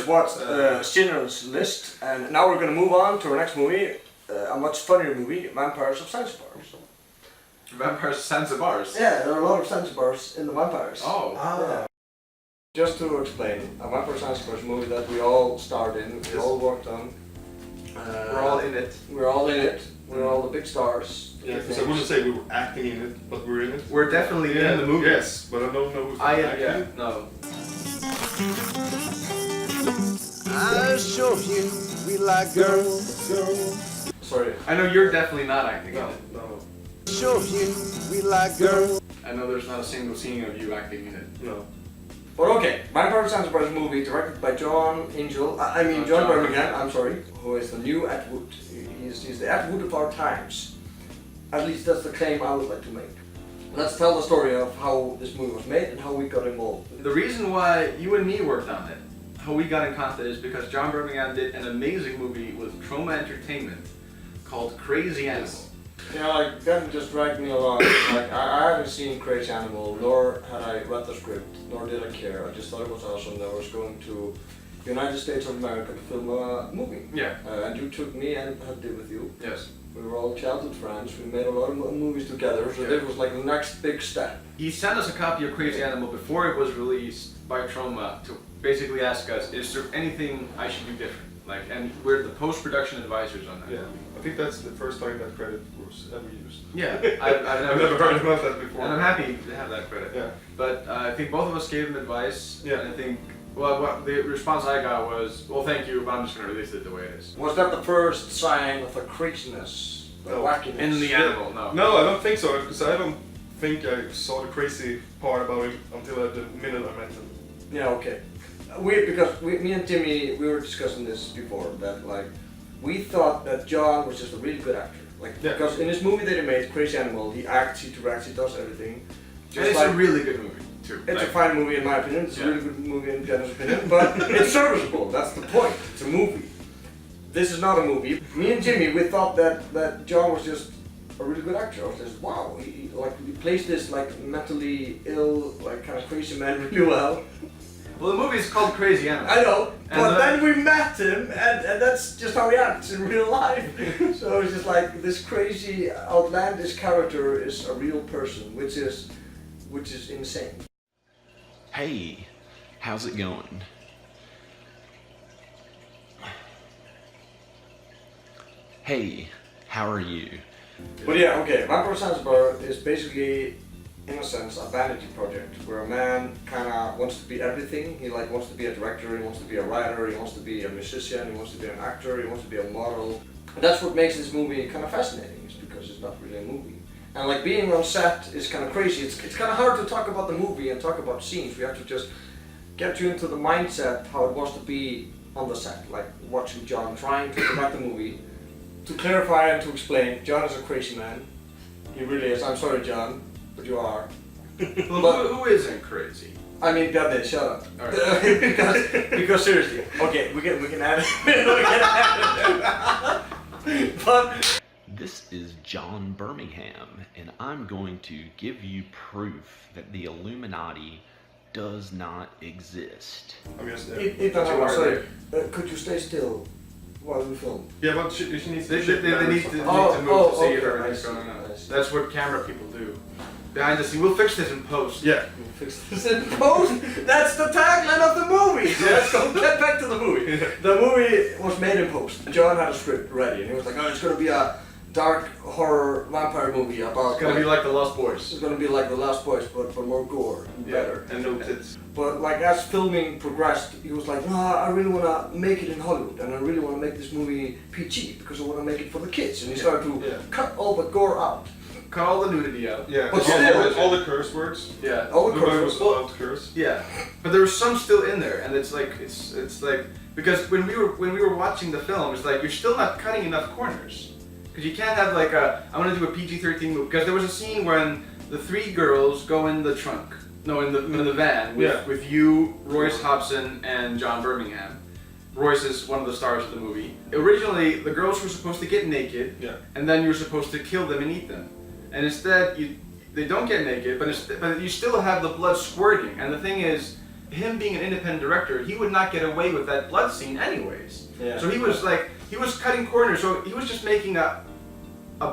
just watched Schindler's List, and now we're going to move on to our next movie, a much funnier movie, Vampires of Zanzibar. Vampires of Zanzibars? Yeah, there are a lot of Zanzibars in the Vampires. Oh. Yeah. Just to explain, a Vampires of Zanzibar is a movie that we all starred in, we all worked on. We're all in it. We're all in it. We're all the big stars. Yeah, because I wouldn't say we were acting in it, but we're in it. We're definitely in the movie. Yes, but I don't know if we're acting. Yeah, no. I'll show you we like girls. Sorry. I know you're definitely not acting in it. No. Show you we like girls. I know there's not a single scene of you acting in it. No. But okay, Vampires of Zanzibar is a movie directed by John Birmingham, I'm sorry, who is the new Ed Wood. He's the Ed Wood of our times. At least that's the claim I would like to make. Let's tell the story of how this movie was made and how we got involved. The reason why you and me worked on it, how we got in contact, is because John Birmingham did an amazing movie with Trauma Entertainment called Crazy Animal. Yeah, like that just dragged me along. Like I hadn't seen Crazy Animal, nor had I read the script, nor did I care. I just thought it was awesome that I was going to the United States of America to film a movie. Yeah. And you took me and I did with you. Yes. We were all childhood friends. We made a lot of movies together, so this was like the next big step. He sent us a copy of Crazy Animal before it was released by Trauma to basically ask us, is there anything I should do different? Like, and we're the post-production advisors on that. Yeah, I think that's the first time that credit was ever used. Yeah, I've never heard about that before. And I'm happy to have that credit. Yeah. But I think both of us gave him advice. Yeah. And I think, well, what the response I got was, well, thank you, but I'm just going to release it the way it is. Was that the first sign of the craziness, the wackiness? In the animal, no. No, I don't think so, because I don't think I saw the crazy part about him until the minute I met him. Yeah, okay. Me and Jimmy, we were discussing this before, that like, we thought that John was just a really good actor. Like, because in this movie that he made, Crazy Animal, he acts, he directs, he does everything. And it's a really good movie, too. It's a fine movie in my opinion, it's a really good movie in Jenna's opinion, but it's serviceable, that's the point, it's a movie. This is not a movie. Me and Jimmy, we thought that John was just a really good actor. I was just, wow, he plays this like mentally ill, like kind of crazy man really well. Well, the movie is called Crazy Animal. I know, but then we met him, and that's just how he acts in real life. So it's just like this crazy, outlandish character is a real person, which is insane. Hey, how's it going? Hey, how are you? But yeah, okay, Vampires of Zanzibar is basically, in a sense, a vanity project where a man kind of wants to be everything. He like wants to be a director, he wants to be a writer, he wants to be a musician, he wants to be an actor, he wants to be a model. And that's what makes this movie kind of fascinating, is because it's not really a movie. And like being on set is kind of crazy. It's kind of hard to talk about the movie and talk about scenes. We have to just get you into the mindset how it was to be on the set, like watching John trying to direct the movie. To clarify and to explain, John is a crazy man. He really is. I'm sorry, John. But you are. Well, but who isn't crazy? I mean, God, shut up. All right. because seriously, okay, we can add it. But This is John Birmingham, and I'm going to give you proof that the Illuminati does not exist. I guess. sorry. Could you stay still while we film? Yeah, but she needs They to. need to move to see if everything's going on. That's what camera people do. Behind the scene, we'll fix this in post. Yeah. We'll fix this in post. That's the tagline of the movie. So let's go get back to the movie. The movie was made in post. John had a script ready, and he was like, "Oh, it's gonna be a dark horror vampire movie about." It's gonna be like The Lost Boys. It's gonna be like The Lost Boys, but for more gore and better. And no tits. But like as filming progressed, he was like, "No, I really wanna make it in Hollywood, and I really wanna make this movie PG because I wanna make it for the kids." And he started to cut all the gore out. Cut all the nudity out. Yeah, But still, all the curse words. Yeah. all the Nobody curse was allowed to curse. Yeah, but there was some still in there, and it's like because when we were watching the film, it's like you're still not cutting enough corners, because you can't have like I want to do a PG-13 movie, because there was a scene when the three girls go in the trunk, in the van with you, Royce Hobson, and John Birmingham. Royce is one of the stars of the movie. Originally, the girls were supposed to get naked, and then you were supposed to kill them and eat them. And instead, they don't get naked, but you still have the blood squirting. And the thing is, him being an independent director, he would not get away with that blood scene anyways. Yeah. So he was cutting corners. So he was just making a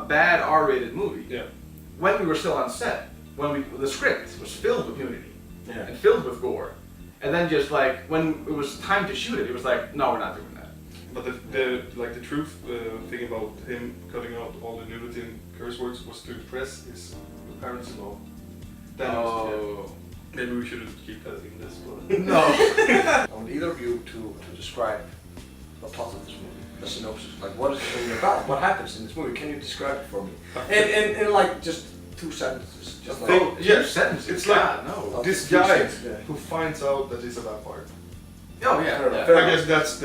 bad R-rated movie. Yeah. When we were still on set, the script was filled with nudity Yeah. and filled with gore, and then just like when it was time to shoot it, it was like, no, we're not doing that. But the truth thing about him cutting out all the nudity and curse words was to impress his parents-in-law. Maybe we shouldn't keep editing this, but No. I want either of you to describe the plot of this movie, the synopsis. Like, what is the movie about? What happens in this movie? Can you describe it for me? In like just 2 sentences. Just like, yeah, sentences. it's God, like no. this Two guy sentences, yeah. who finds out that he's a vampire. Oh yeah. Fair enough, Yeah. fair I guess that's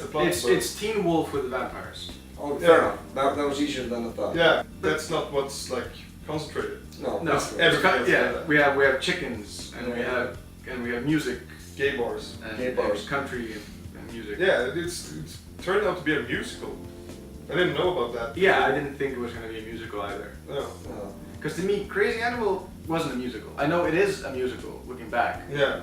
the plot. It's Teen Wolf with the vampires. Oh, fair enough. That was easier than I thought. Yeah, that's not what's like concentrated. No. No. that's everything else Yeah. like that. We have chickens and Yeah. we have music Gay bars. and, Gay bars. country and music. Yeah, it's turned out to be a musical. I didn't know about that. Yeah, I didn't think it was going to be a musical either. No. No. Because to me, Crazy Animal wasn't a musical. I know it is a musical, looking back. Yeah.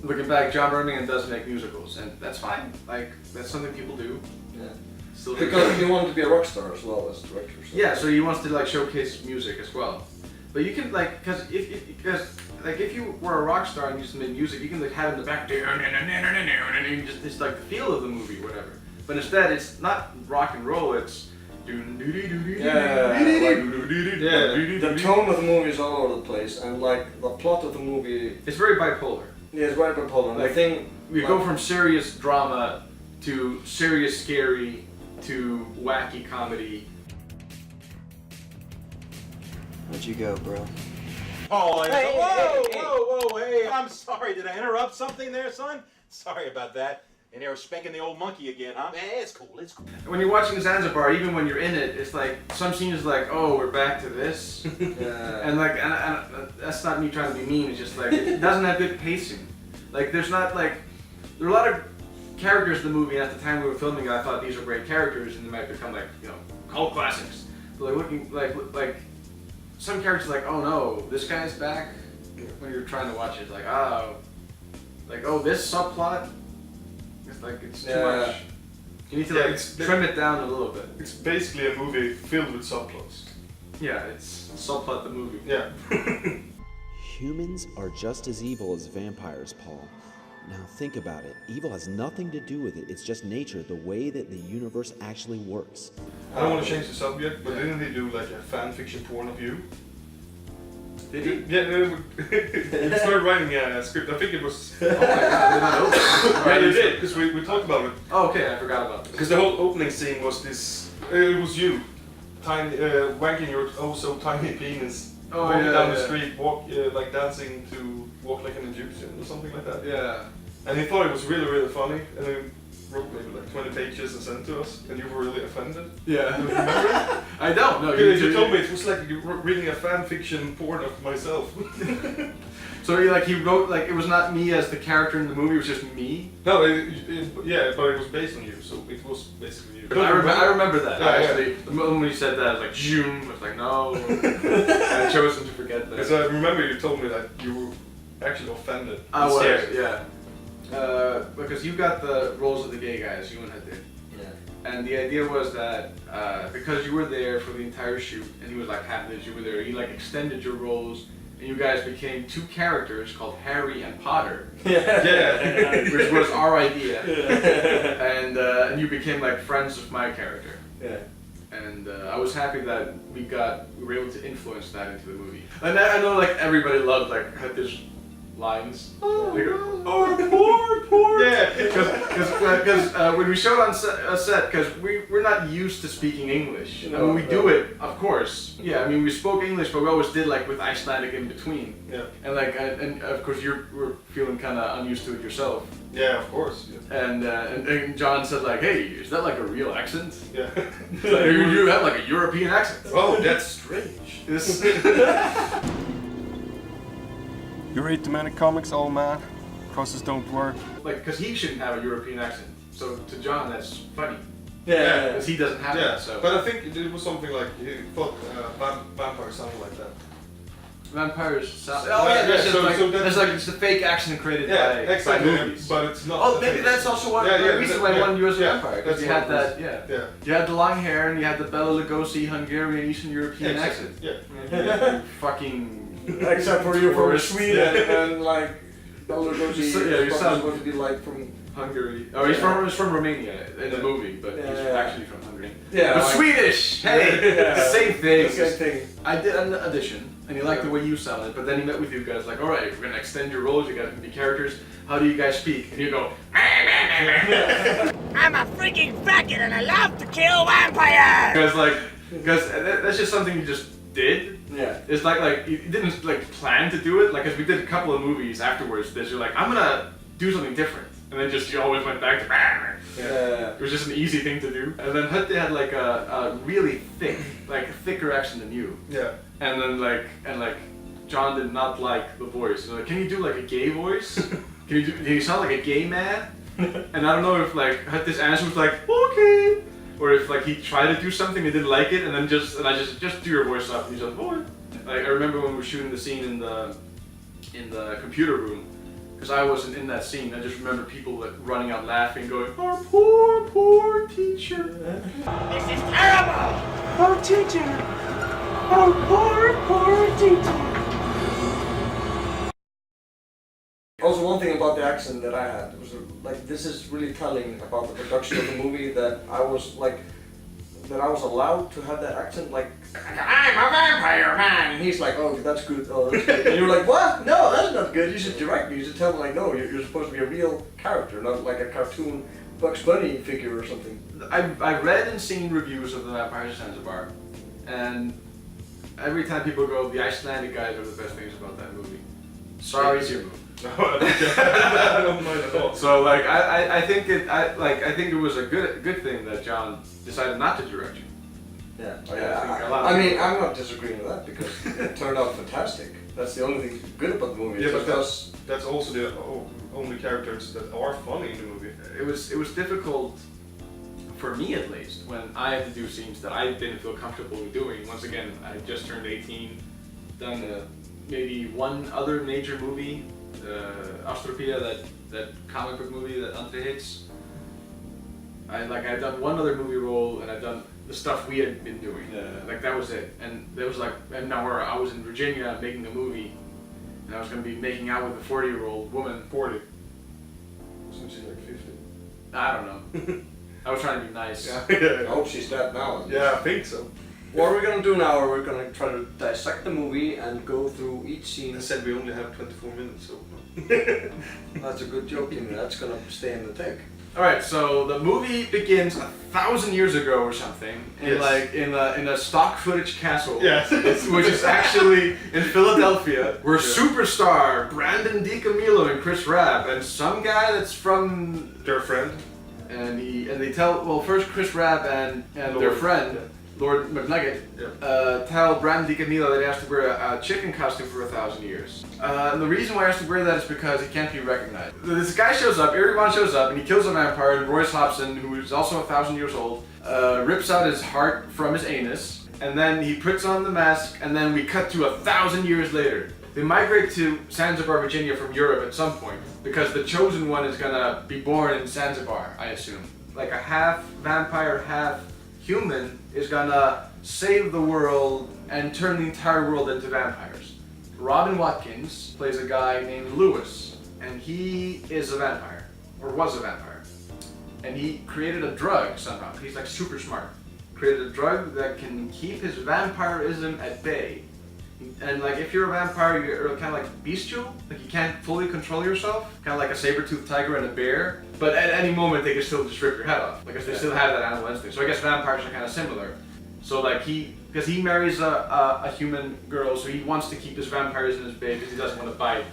Looking back, John Birmingham does make musicals, and that's fine. Like, that's something people do. Yeah. Still Because he wanted to be a rock star as well as director. So. yeah, so he wants to like showcase music as well. But you can like, because if you were a rock star and you just made music, you can like have in the back, and you just it's like the feel of the movie, or whatever. But instead, it's not rock and roll. It's The tone of the movie is all over the place, and like the plot of the movie, It's very bipolar. yeah, it's very bipolar. Like, The thing, We go from serious drama to serious scary to wacky comedy. Where'd you go, bro? Oh, Hey, whoa, hey, hey. whoa, hey, I'm sorry. Did I interrupt something there, son? Sorry about that. And they were spanking the old monkey again, huh? Man, it's cool, it's cool. When you're watching Zanzibar, even when you're in it, it's like some scenes like, oh, we're back to this, and like, and that's not me trying to be mean. It's just like it doesn't have good pacing. Like there's not like there are a lot of characters in the movie. And at the time we were filming, I thought these are great characters, and they might become like cult classics. But like looking like some characters like, oh no, this guy's back. When you're trying to watch it, it's like this subplot. It's like it's too Yeah. much. You need to Yeah, like it's- trim it down a little bit. It's basically a movie filled with subplots. Yeah, it's subplot the movie. Yeah. Humans are just as evil as vampires, Paul. Now think about it. Evil has nothing to do with it. It's just nature, the way that the universe actually works. I don't want to change the subject, but didn't they do like a fan fiction porn of you? Did he? Yeah, we started writing a script. I think it was. Oh my god, I did not know that. Yeah, they did, because we talked about it. Oh, okay, I forgot about this. Because the whole opening scene was this. It was you, tiny, wanking your oh so tiny penis, walking down the street, like dancing to Walk Like an Egyptian or something like that. Yeah. And he thought it was really, really funny, and then wrote maybe like 20 pages and sent it to us, and you were really offended. Yeah. Do you remember it? I don't know. You told me it was like you were reading a fan fiction porn of myself. So he wrote like it was not me as the character in the movie. It was just me. No, yeah, but it was based on you, so it was basically you. I remember that. Yeah, actually, the moment you said that, I was like, zoom. I was like, no. I chose to forget that. Because I remember you told me that you were actually offended. I was, Scared. yeah. Because you got the roles of the gay guys, you and I did. Yeah. And the idea was that because you were there for the entire shoot, and he was like happy that you were there, he like extended your roles, and you guys became 2 characters called Harry and Potter, Yeah. which was our idea. And you became like friends with my character. Yeah. And I was happy that we were able to influence that into the movie. And I know like everybody loved like his lines. Oh, poor. Yeah, because when we showed on set, because we're not used to speaking English. I mean, we do it, of course. Yeah, I mean, we spoke English, but we always did like with Icelandic in between. Yeah. And like, and of course you were feeling kind of unused to it yourself. Yeah, of course. Yeah. And John said like, hey, is that like a real accent? Yeah. Like, you have like a European accent. Oh, that's strange. This. You read the many comics, old man? Crosses don't work. Like, because he shouldn't have a European accent. So to John, that's funny. Yeah. Because he doesn't have Yeah, that. So. but I think it was something like he thought vampires sounded like that. Vampires sound. Oh yeah, Yeah, there's like it's the fake action created by movies. But it's not. Oh, maybe that's also one the reason why I wanted you as a vampire, because you had that. Yeah. You had the long hair and you had the Bela Lugosi Hungarian Eastern European accent. Yeah. Fucking. Except for you from Tourist. Sweden and like Bela Lugosi So, yeah, you is sound- supposed to be like from Hungary. Oh, he's from Romania in the movie, but he's actually from Hungary. Yeah, But like- Swedish. Hey, same thing. the same thing. I did an audition, and he liked the way you sounded, but then he met with you guys like, all right, we're gonna extend your roles. You guys can be characters. How do you guys speak? And you go. I'm a freaking faggot and I love to kill vampires! Because that's just something you just did. Yeah. It's like you didn't like plan to do it. Like, cause we did a couple of movies afterwards that you're like, I'm gonna do something different, and then just you always went back to. Yeah. It was just an easy thing to do. And then Hutte had like a really thicker accent than you. Yeah. And then like John did not like the voice. He's like, can you do like a gay voice? Can you sound like a gay man? And I don't know if like Hutte's answer was like, okay. Or if like he tried to do something and didn't like it, and then I just do your voice up, and he's like, boy. Like I remember when we were shooting the scene in the computer room, because I wasn't in that scene. I just remember people like running out laughing, going, "Our poor teacher." This is terrible! Oh, teacher! Oh, poor teacher! Also, one thing about the accent that I had was like this is really telling about the production of the movie that I was allowed to have that accent. Like I'm a vampire man, and he's like, oh, that's good. Oh, that's good. And you're like, what? No, that's not good. You should direct me. You should tell me like, no, you're supposed to be a real character, not like a cartoon Bugs Bunny figure or something. I've read and seen reviews of the Vampires of Zanzibar, and every time people go, the Icelandic guys are the best things about that movie. Sorry, it's your movie. No, I don't mind at all. So like I think it was a good thing that John decided not to direct you. Yeah. I think a lot of I mean, people- I'm not disagreeing with that because it turned out fantastic. That's the only thing good about the movie. Yeah, It's but just that's also the only characters that are funny in the movie. It was difficult for me at least when I had to do scenes that I didn't feel comfortable with doing. Once again, I had just turned 18, done maybe one other major movie, Astropia, that comic book movie that Andri hates. I'd done one other movie role, and I'd done the stuff we had been doing. Like that was it. And there was and now I was in Virginia making a movie, and I was going to be making out with a 40-year-old woman. 40. Since she's like 50. I don't know. I was trying to be nice. I hope she's dead now. Yeah, I think so. What we're gonna do now, we're gonna try to dissect the movie and go through each scene. I said we only have 24 minutes, so. That's a good joke, you know. That's gonna stay in the take. All right, so the movie begins 1,000 years ago or something, in Yes. in a stock footage castle, Yes. which is actually in Philadelphia, where superstar Brandon DiCamillo and Chris Rabb and some guy that's from Their friend. and they tell first Chris Rabb and their Lord. friend Lord McNugget tell Brandon DiCamillo that he has to wear a chicken costume for 1,000 years. And the reason why he has to wear that is because he can't be recognized. This guy shows up, Erdogan shows up, and he kills a vampire, and Royce Hobson, who is also 1,000 years old, rips out his heart from his anus, and then he puts on the mask, and then we cut to 1,000 years later. They migrate to Zanzibar, Virginia from Europe at some point, because the chosen one is gonna be born in Zanzibar, I assume. Like a half vampire, half human is gonna save the world and turn the entire world into vampires. Robin Watkins plays a guy named Lewis, and he is a vampire, or was a vampire. And he created a drug somehow. He's like super smart. Created a drug that can keep his vampirism at bay. And like if you're a vampire, you're kind of like bestial. Like you can't fully control yourself. Kind of like a saber-toothed tiger and a bear. But at any moment they can still just rip your head off. Because they still have that animal instinct. So I guess vampires are kind of similar. So like because he marries a human girl, so he wants to keep his vampirism at bay because he doesn't want to bite.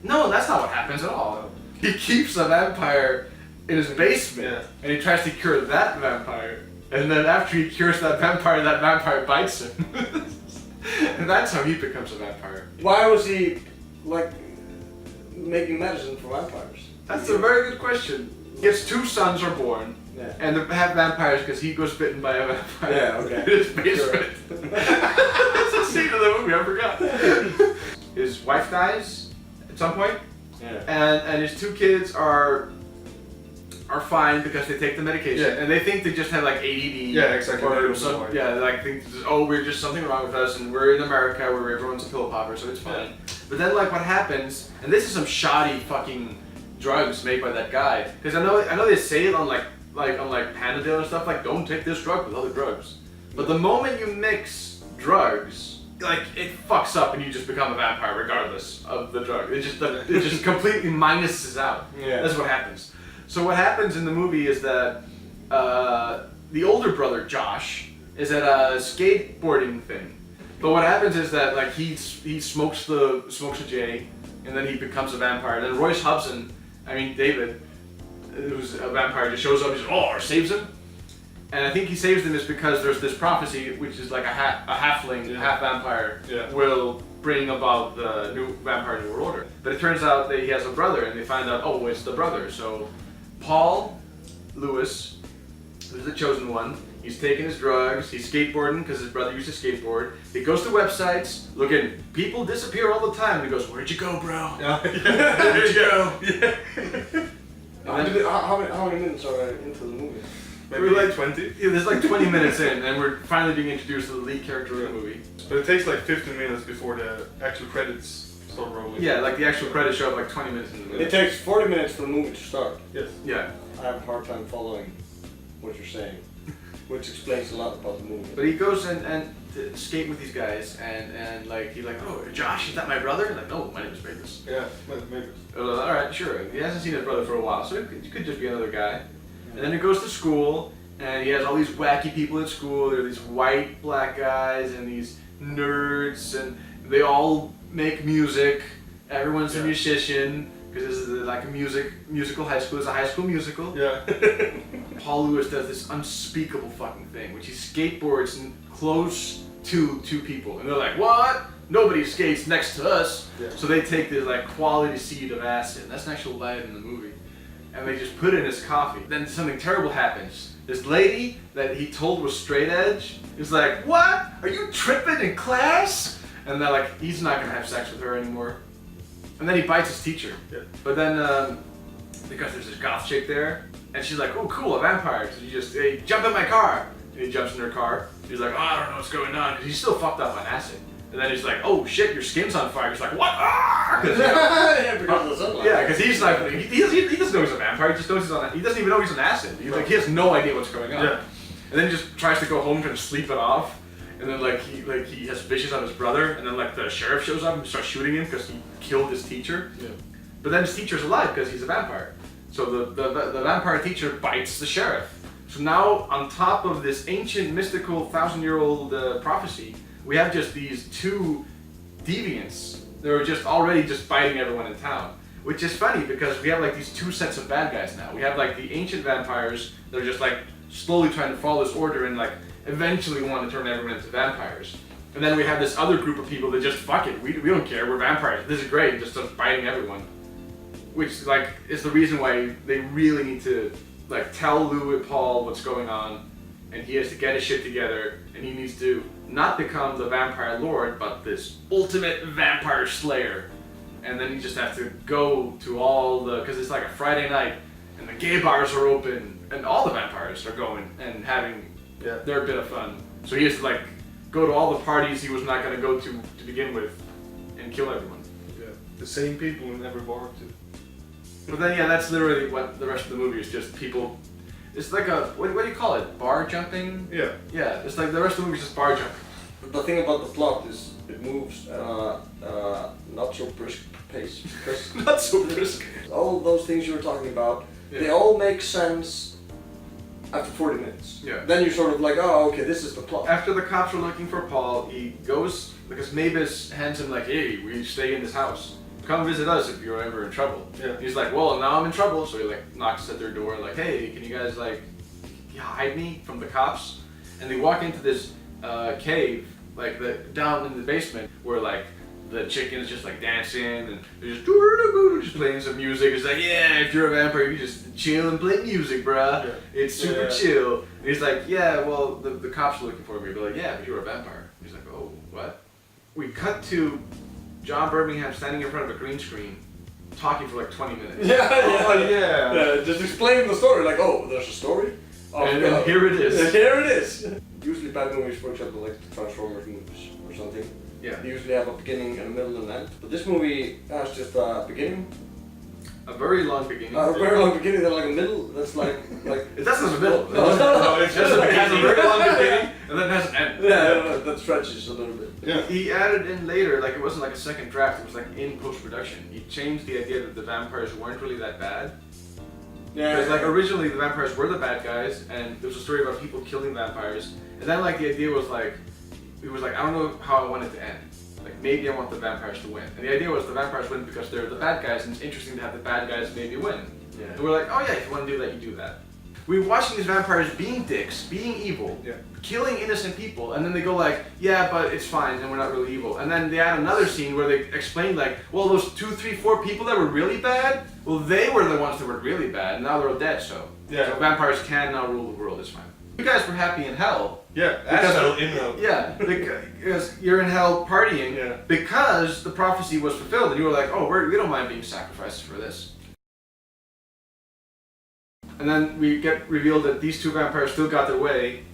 No, that's not what happens at all. He keeps a vampire in his basement, and he tries to cure that vampire. And then after he cures that vampire bites him. And that's how he becomes a vampire. Why was he like making medicine for vampires? That's a very good question. His two sons are born, Yeah. And they're half vampires because he goes bitten by a vampire. Yeah, okay. In his basement. That's a scene of the movie, I forgot. His wife dies at some point, and his 2 kids are fine because they take the medication, and they think they just have like ADD. Yeah, exactly. Or some, they like think, we're just something wrong with us, and we're in America where everyone's a pill popper, so it's fine. Yeah. But then like what happens, and this is some shoddy fucking drugs made by that guy, because I know they say it on like Panadol and stuff, like don't take this drug with other drugs. But the moment you mix drugs, like it fucks up and you just become a vampire regardless of the drug. It just completely minuses out. Yeah. That's what happens. So what happens in the movie is that the older brother Josh is at a skateboarding thing. But what happens is that like he smokes a J, and then he becomes a vampire. Then Royce Hudson, David, who's a vampire, just shows up and just saves him. And I think he saves them is because there's this prophecy, which is like a halfling, half vampire, will bring about the new vampire New World Order. But it turns out that he has a brother, and they find out, it's the brother. So Paul Lewis, who's the chosen one, he's taking his drugs, he's skateboarding because his brother used to skateboard. He goes to websites looking, people disappear all the time. And he goes, where'd you go, bro? Where'd you go? How many minutes are into the movie? Maybe like 20? Yeah, there's like 20 minutes in, and we're finally being introduced to the lead character of the movie. But it takes like 15 minutes before the actual credits start rolling. Yeah, like the actual credits show up like 20 minutes in the movie. It takes 40 minutes for the movie to start. Yes. Yeah. I have a hard time following what you're saying, which explains a lot about the movie. But he goes and to skate with these guys, and like he's like, Josh, is that my brother? And like, no, my name is Mavis. Yeah, Mavis. All right, sure. He hasn't seen his brother for a while, so it could just be another guy. And then he goes to school, and he has all these wacky people at school. There are these white, black guys, and these nerds, and they all make music. Everyone's a musician, because this is like a musical high school. It's a high school musical. Yeah. Paul Lewis does this unspeakable fucking thing, which he skateboards close to 2 people. And they're like, what? Nobody skates next to us. Yeah. So they take this like quality seed of acid. That's an actual line in the movie. And they just put it in his coffee. Then something terrible happens. This lady that he told was straight edge is like, what? Are you tripping in class? And they're like, he's not gonna have sex with her anymore. And then he bites his teacher. Yeah. But then, because there's this goth chick there, and she's like, oh cool, a vampire. So you just, hey, jump in my car. And he jumps in her car. He's like, I don't know what's going on. Because he's still fucked up on acid. And then he's like, oh shit, your skin's on fire. He's like, what? Ah! Because he's like, he doesn't know he's a vampire. He just knows he doesn't even know he's on acid. He has no idea what's going on. Yeah. And then he just tries to go home and sleep it off. And then he has visions on his brother. And then like the sheriff shows up and starts shooting him because he killed his teacher. Yeah. But then his teacher's alive because he's a vampire. So the vampire teacher bites the sheriff. So now on top of this ancient mystical 1,000-year-old prophecy, we have just these 2 deviants that are just already just biting everyone in town. Which is funny because we have like these 2 sets of bad guys now. We have like the ancient vampires that are just like slowly trying to follow this order and like eventually want to turn everyone into vampires. And then we have this other group of people that just fuck it, we don't care, we're vampires, this is great, just starts biting everyone. Which like is the reason why they really need to like tell Lou and Paul what's going on, and he has to get his shit together, and he needs to not become the vampire lord, but this ultimate vampire slayer. And then you just have to go to all because it's like a Friday night, and the gay bars are open, and all the vampires are going and having their bit of fun. So he has to like go to all the parties he was not going to go to begin with, and kill everyone. Yeah, the same people in every bar too. But then that's literally what the rest of the movie is, just people. It's like a, what do you call it? Bar jumping? Yeah. Yeah, it's like the rest of the movie is just bar jumping. But the thing about the plot is it moves not so brisk pace. Because not so brisk. All those things you were talking about, they all make sense after 40 minutes. Yeah. Then you're sort of like, oh, okay, this is the plot. After the cops are looking for Paul, he goes, because Mavis hands him like, hey, we stay in this house. Come visit us if you're ever in trouble. Yeah. He's like, well, now I'm in trouble. So he like knocks at their door like, hey, can you guys like hide me from the cops? And they walk into this cave, like down in the basement where like the chicken is just like dancing and they're just playing some music. It's like, yeah, if you're a vampire, you just chill and play music, bruh. Yeah. It's super chill. And he's like, yeah, well, the cops are looking for me. They're like, yeah, but you're a vampire. He's like, oh, what? We cut to John Birmingham standing in front of a green screen, talking for like 20 minutes. Yeah. Just explain the story, like, oh, there's a story. Oh, And here it is. And here it is. Usually bad movies, for example, like the Transformers movies or something, Yeah. they usually have a beginning and a middle and an end. But this movie has just a beginning, A very long beginning. a very long beginning, then like a middle, that's like... It doesn't have a middle. No, it's It has a very long beginning and then it has an end. Yeah, that stretches a little bit. Yeah. He added in later, like it wasn't like a second draft, it was like in post-production. He changed the idea that the vampires weren't really that bad. Yeah, Because like originally the vampires were the bad guys, and there was a story about people killing vampires, and then like the idea was like, it was like, I don't know how I want it to end. Like maybe I want the vampires to win. And the idea was the vampires win because they're the bad guys, and it's interesting to have the bad guys maybe win. Yeah. And we're like, oh yeah, if you want to do that, you do that. We're watching these vampires being dicks, being evil, killing innocent people, and then they go like, yeah, but it's fine, and we're not really evil. And then they add another scene where they explain like, well, those 2, 3, 4 people that were really bad, well, they were the ones that were really bad, and now they're all dead, so. Yeah. So vampires can now rule the world, it's fine. You guys were happy in hell. Yeah, Because- asshole in hell. Yeah, because you're in hell partying, Yeah. because the prophecy was fulfilled, and you were like, oh, we don't mind being sacrificed for this. And then we get revealed that these 2 vampires still got their way,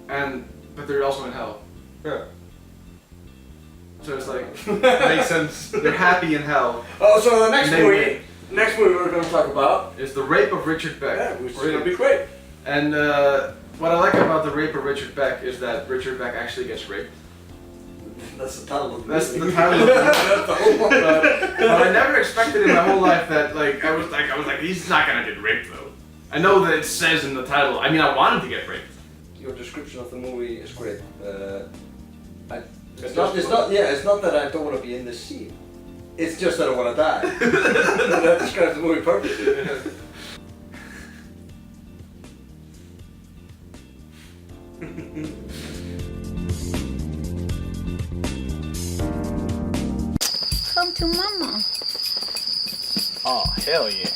but they're also in hell. Yeah. So it's like, Makes sense. they're happy in hell. Oh, so the next They movie we're going to talk about, It's the rape of Richard Beck. yeah, which is going to be great. And what I like about the rape of Richard Beck is that Richard Beck actually gets raped. That's the title of the That's movie. the title of the movie. That's the whole point. But I never expected in my whole life that I was like, he's not gonna get raped though. I know that it says in the title. I mean, I want him to get raped. Your description of the movie is great. It's not that I don't want to be in this scene. It's just that I want to die. That describes the movie perfectly. Come to mama. Oh, hell yeah.